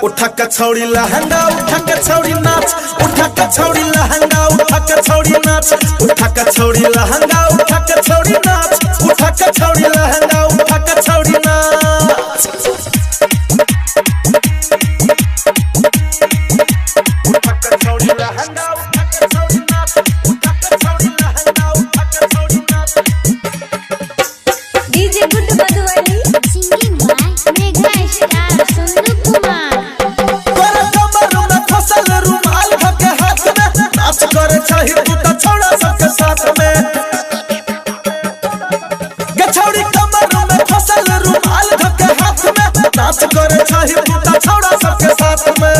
उठा के छौड़ी लहंगा उठा के छौड़ी नाच उठा के छौड़ी लहंगा उठा के छौड़ी नाच उठा के छौड़ी लहंगा उठा के छौड़ी नाच उठा के छौड़ी लहंगा उठा के छौड़ी नाच उठा के छौड़ी लहंगा उठा के छौड़ी नाच उठा के छौड़ी लहंगा उठा के छौड़ी नाच DJ Guddu Madhubani singing by Megha star Sonu Kumar तोरा कमर में फसल रुमाल धके हाथ में नाच करे चाही तू त छोड़ा सबके साथ में गे छौड़ी कमर में फसल रुमाल धके हाथ में नाच करे चाही तू त छोड़ा सबके साथ में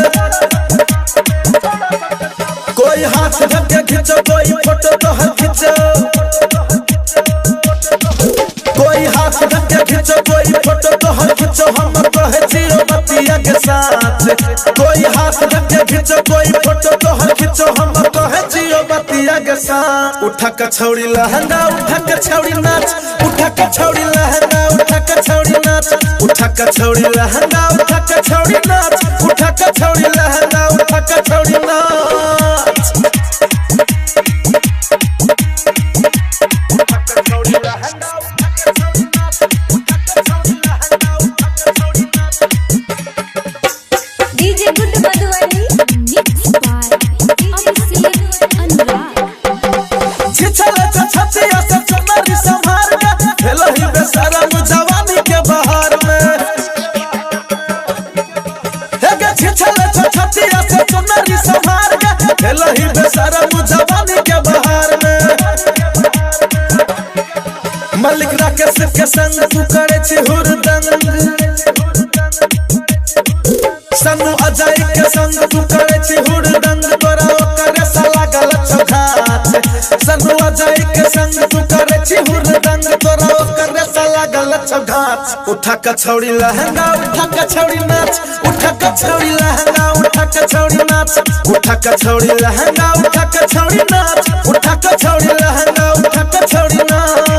कोई हाथ धके खींचो कोई फोटो तोहर खींचो कोई हाथ धके खींचो कोई फोटो तोहर खींचो हम कहे जियो बतिया के साथ कोई हाथ धके खींचो कोई फोटो तोहर खींचो हम कहे जियो बतिया के साथ उठा के छौड़ी लहंगा उठा के छौड़ी नाच उठा के छौड़ी लहंगा उठा के छौड़ी नाच उठा के छौड़ी लहंगा उठा के छौड़ी नाच उठा के छौड़ी लहंगा उठा के छौड़ी नाच उठा के छौड़ी लहंगा उठा के छौड़ी नाच उठा के छौड़ी लहंगा उठा के छौड़ी नाच DJ Guddu Madhubani mix by Abhishek Anurag छिछल छछिया से चुनरी संभार के भेलही बेशरम जवानी के बहार में हे गे छिछल छछिया से चुनरी संभार के भेलही बेशरम जवानी के बहार में मलिक राकेश के संग तू करे छी हुरदंग सनु अजय के संग तू करे छी हुरदंग तोरा करे साला गलत छघात सनु अजय के संग तू करे छी हुरदंग तोरा करे साला गलत छघात उठा के छौड़ी लहंगा उठा के छौड़ी नाच उठा के छौड़ी लहंगा उठा के छौड़ी नाच उठा के छौड़ी लहंगा उठा के छौड़ी नाच उठा के छौड़ी लहंगा उठा के छौड़ी नाच